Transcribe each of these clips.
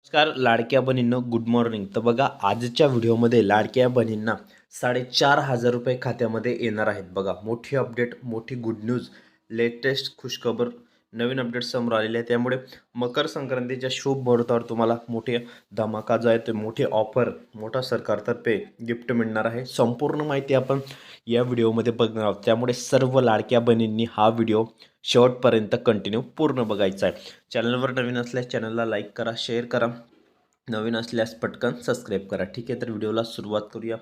नमस्कार लाडक्या बहिणींनो, good morning. तर बघा, आजच्या व्हिडिओमध्ये लाडक्या बहिणींना 4,500 रुपये खात्यामध्ये येणार आहेत. बघा, मोठी अपडेट, मोठी गुड न्यूज, लेटेस्ट खुशखबर, नवीन अपडेट समोर आलेले आहे. त्यामुळे मकर संक्रांतीच्या शुभ मुहूर्तावर तुम्हाला मोठे धमाका जो आहे तो मोठी ऑफर, मोठा सरकारतर्फे गिफ्ट मिळणार आहे. संपूर्ण माहिती आपण या व्हिडिओमध्ये बघणार आहोत. त्यामुळे सर्व लाडक्या बहिणींनी हा व्हिडिओ शेवटपर्यंत कंटिन्यू पूर्ण बघायचा आहे. चॅनलवर नवीन असल्यास चॅनलला लाईक करा, शेअर करा, नवीन असल्यास पटकन सबस्क्राईब करा. ठीक आहे, तर व्हिडिओला सुरुवात करूया.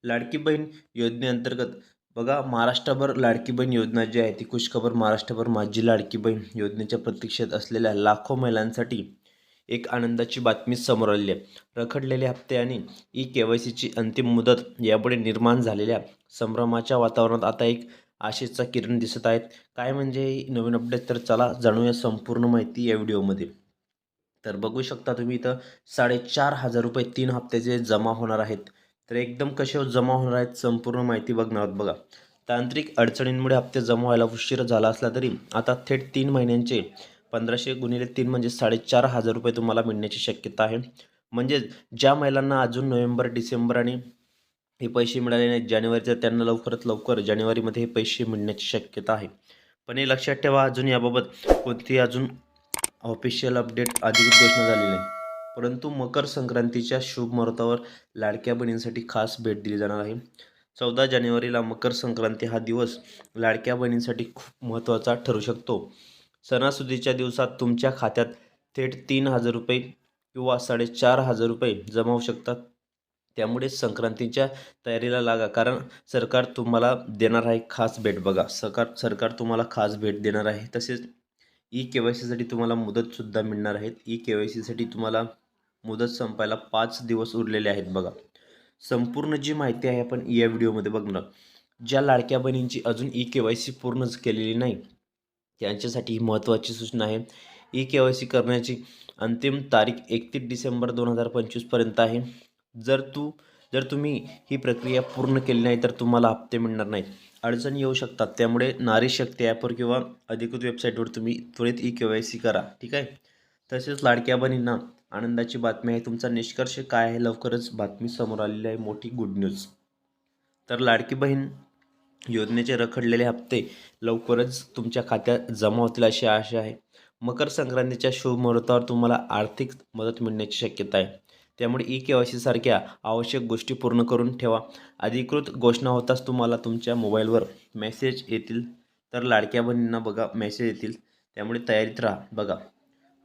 लाडकी बहीण योजनेअंतर्गत बघा, महाराष्ट्रभर लाडकी बहीण योजना जी आहे ती खुशखबर. महाराष्ट्रभर माझी लाडकी बहीण योजनेच्या प्रतीक्षेत असलेल्या लाखो महिलांसाठी एक आनंदाची बातमी समोर आलेली आहे. रखडलेले हप्ते आणि KYCची अंतिम मुदत यापुढे निर्माण झालेल्या संभ्रमाच्या वातावरणात आता एक आशेचा किरण दिसत आहेत. काय म्हणजे नवीन अपडेट, तर चला जाणूया संपूर्ण माहिती या व्हिडिओमध्ये. तर बघू शकता तुम्ही इथं 4,500 रुपये 3 हप्त्याचे जमा होणार आहेत. तर एकदम कसे जमा होणार आहेत संपूर्ण माहिती बघणार आहोत. बघा, तांत्रिक अडचणींमुळे हप्ते जमा व्हायला उशीर झाला असला तरी आता थेट 3 महिन्यांचे 1500 गुणिले 3 म्हणजे 4,500 रुपये तुम्हाला मिळण्याची शक्यता आहे. म्हणजे ज्या महिलांना अजून नोव्हेंबर, डिसेंबर आणि हे पैसे मिळाले नाहीत जानेवारीचे, त्यांना लवकरात लवकर जानेवारीमध्ये हे पैसे मिळण्याची शक्यता आहे. पण हे लक्षात ठेवा, अजून याबाबत कोणतीही अजून ऑफिशियल अपडेट, अधिकृत घोषणा झाली नाही. परंतु मकर संक्रांतीच्या शुभ मुहूर्तावर लाडक्या बहिणींसाठी खास भेट दिली जाणार आहे. 14 जानेवारीला मकर संक्रांती हा दिवस लाडक्या बहिणींसाठी खूप महत्त्वाचा ठरू शकतो. सणासुदीच्या दिवसात तुमच्या खात्यात थेट 3,000 रुपये किंवा 4,500 रुपये जमा होऊ शकतात. त्यामुळे संक्रांतीच्या तयारीला लागा, कारण सरकार तुम्हाला देणार आहे खास भेट. बघा, सरकार तुम्हाला खास भेट देणार आहे. तसेच KYCसाठी तुम्हाला मुदतसुद्धा मिळणार आहेत. KYCसाठी तुम्हाला मुदत संपायला 5 दिवस उरलेले आहेत. बघा, संपूर्ण जी माहिती आहे आपण या व्हिडिओमध्ये बघणार. ज्या लाडक्या बहिणींची अजून KYC पूर्णच केलेली नाही त्यांच्यासाठी ही महत्त्वाची सूचना आहे. KYC करण्याची अंतिम तारीख 31 डिसेंबर 2025 पर्यंत आहे. जर तुम्ही ही प्रक्रिया पूर्ण केली नाही तर तुम्हाला हप्ते मिळणार नाहीत. अडचणी येऊ शकतात. त्यामुळे नारी शक्ती ॲपवर किंवा अधिकृत वेबसाईटवर तुम्ही त्वरित KYC करा. ठीक आहे. तसेच लाडक्या बहिणींना आनंदाची बातमी आहे. तुमचा निष्कर्ष काय आहे? लवकरच बातमी समोर आलेली आहे, मोठी गुड न्यूज. तर लाडकी बहीण योजनेचे रखडलेले हप्ते लवकरच तुमच्या खात्यात जमा होतील अशी आशा आहे. मकर संक्रांतीच्या शुभ मुहूर्तावर तुम्हाला आर्थिक मदत मिळण्याची शक्यता आहे. त्यामुळे KYC सारख्या आवश्यक गोष्टी पूर्ण करून ठेवा. अधिकृत घोषणा होताच तुम्हाला तुमच्या मोबाईलवर मेसेज येतील. तर लाडक्या बहिणींना बघा मेसेज येतील, त्यामुळे तयारीत राहा. बघा,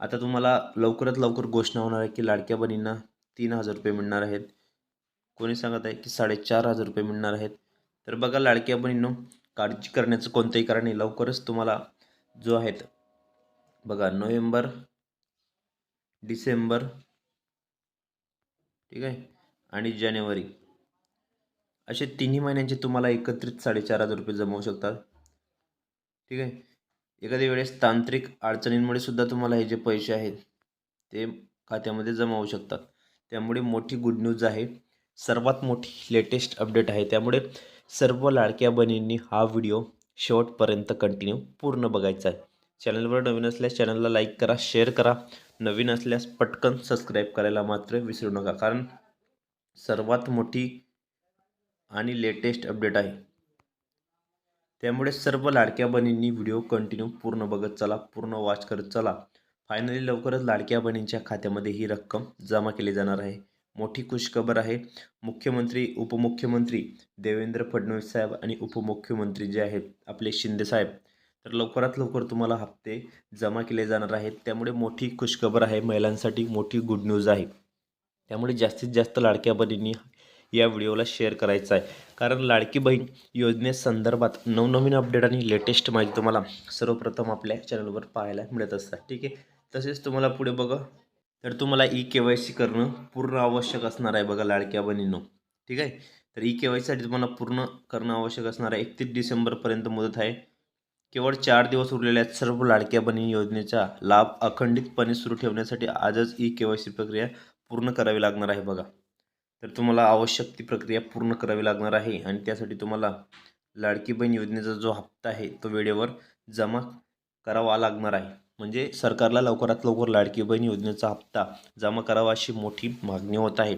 आता तुम्हाला लवकरात लवकर घोषणा होणार आहे की लाडक्या बहिणींना 3,000 रुपये मिळणार आहेत. कोणी सांगत आहे की 4,500 रुपये मिळणार आहेत. तर बघा लाडक्या बहिणींनो, काळजी करण्याचं कोणतंही कारण नाही. लवकरच तुम्हाला जो आहेत बघा, नोव्हेंबर, डिसेंबर, ठीक आहे, आणि जानेवारी असे तिन्ही महिन्यांचे तुम्हाला एकत्रित 4,500 रुपये जमा होऊ शकतात. ठीक आहे. एखाद्या वेळेस तांत्रिक अडचणींमुळे सुद्धा तुम्हाला हे जे पैसे आहेत ते खात्यामध्ये जमा होऊ शकतात. त्यामुळे मोठी गुड न्यूज आहे, सर्वात मोठी लेटेस्ट अपडेट आहे. त्यामुळे सर्व लाडक्या बहिणींनी हा व्हिडिओ शेवटपर्यंत कंटिन्यू पूर्ण बघायचा आहे. चॅनलवर नवीन असल्यास चॅनलला लाईक करा, शेअर करा, नवीन असल्यास पटकन सबस्क्राईब करायला मात्र विसरू नका, कारण सर्वात मोठी आणि लेटेस्ट अपडेट आहे. त्यामुळे सर्व लाडक्या बहिणींनी व्हिडिओ कंटिन्यू पूर्ण बघत चला, पूर्ण वॉच करत चला. फायनली लवकरच लाडक्या बहिणींच्या खात्यामध्ये ही रक्कम जमा केली जाणार आहे. मोठी खुशखबर आहे. मुख्यमंत्री, उपमुख्यमंत्री देवेंद्र फडणवीस साहेब आणि उपमुख्यमंत्री जे आहेत आपले शिंदे साहेब, तर लवकरात लवकर तुम्हाला हप्ते जमा केले जाणार आहेत. त्यामुळे मोठी खुशखबर आहे, महिलांसाठी मोठी गुड न्यूज आहे. त्यामुळे जास्तीत जास्त लाडक्या बहिणींनी या व्हिडिओला शेअर करायचा आहे, कारण लाडकी बहीण योजनेसंदर्भात नवनवीन अपडेट आणि लेटेस्ट माहिती तुम्हाला सर्वप्रथम आपल्या चॅनलवर पाहायला मिळत असतात. ठीक आहे. तसेच तुम्हाला पुढे बघा, तर तुम्हाला KYC करणं पूर्ण आवश्यक असणार आहे. बघा लाडक्या बहिणींनो, ठीक आहे. तर KYCसाठी तुम्हाला पूर्ण करणं आवश्यक असणार आहे. 31 डिसेंबरपर्यंत मुदत आहे. केवळ 4 दिवस उरलेले आहेत. सर्व लाडक्या बहिणी योजनेचा लाभ अखंडितपणे सुरू ठेवण्यासाठी आजच KYC प्रक्रिया पूर्ण करावी लागणार आहे. बघा, तर तुम्हाला आवश्यक ती प्रक्रिया पूर्ण करावी लागणार आहे आणि त्यासाठी तुम्हाला लाडकी बहीण योजनेचा जो हप्ता आहे तो वेळेवर जमा करावा लागणार आहे. म्हणजे सरकारला लवकरात लवकर लाडकी बहीण योजनेचा हप्ता जमा करावा अशी मोठी मागणी होत आहे.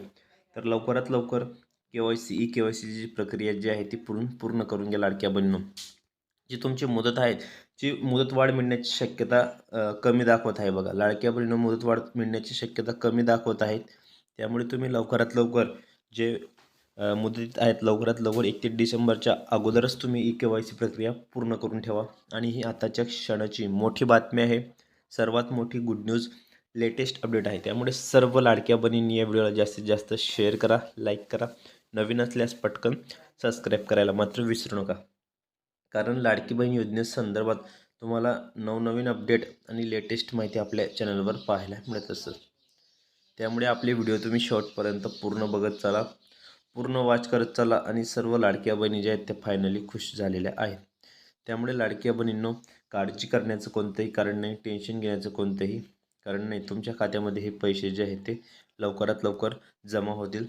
तर लवकरात लवकर KYC ई-KYCची प्रक्रिया जी आहे ती पूर्ण करून घ्या लाडक्या बहिणींनो. जी तुमची मुदत आहे, जी मुदतवाढ मिळण्याची शक्यता कमी दाखवत आहे बघा. लाडक्या बहिणींनो मुदतवाढ मिळण्याची शक्यता कमी दाखवत आहेत. त्यामुळे तुम्ही लवकरात लवकर जे मुदतीत आहेत लवकरात लवकर 31 डिसेंबरच्या अगोदरच तुम्ही ई-KYC प्रक्रिया पूर्ण करून ठेवा. आणि ही आताच्या क्षणाची मोठी बातमी आहे. सर्वात मोठी गुड न्यूज लेटेस्ट अपडेट आहे. त्यामुळे सर्व लाडक्या बहिणींनी या व्हिडिओला जास्तीत जास्त शेअर करा, लाईक करा. नवीन असल्यास पटकन सबस्क्राईब करायला मात्र विसरू नका. कारण लाडकी बहीण योजनेसंदर्भात तुम्हाला नवनवीन अपडेट आणि लेटेस्ट माहिती आपल्या चॅनलवर पाहायला मिळत असते. त्यामुळे आपले व्हिडिओ तुम्ही शेवटपर्यंत पूर्ण बघत चला, पूर्ण वॉच करत चला आणि सर्व लाडक्या बहिणी ज्या आहेत त्या फायनली खुश झालेल्या आहेत. त्यामुळे लाडक्या बहिणींनो काळजी करण्याचं कोणतंही कारण नाही, टेन्शन घेण्याचं कोणतंही कारण नाही. तुमच्या खात्यामध्ये हे पैसे जे आहेत ते लवकरात लवकर जमा होतील.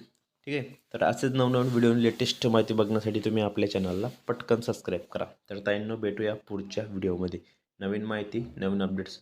ठीक आहे. तर असेच नवनवीन व्हिडिओ लेटेस्ट माहिती बघण्यासाठी तुम्ही आपल्या चॅनलला पटकन सबस्क्राईब करा. तर ताईंनो भेटूया पुढच्या व्हिडिओमध्ये नवीन माहिती, नवीन अपडेट्स.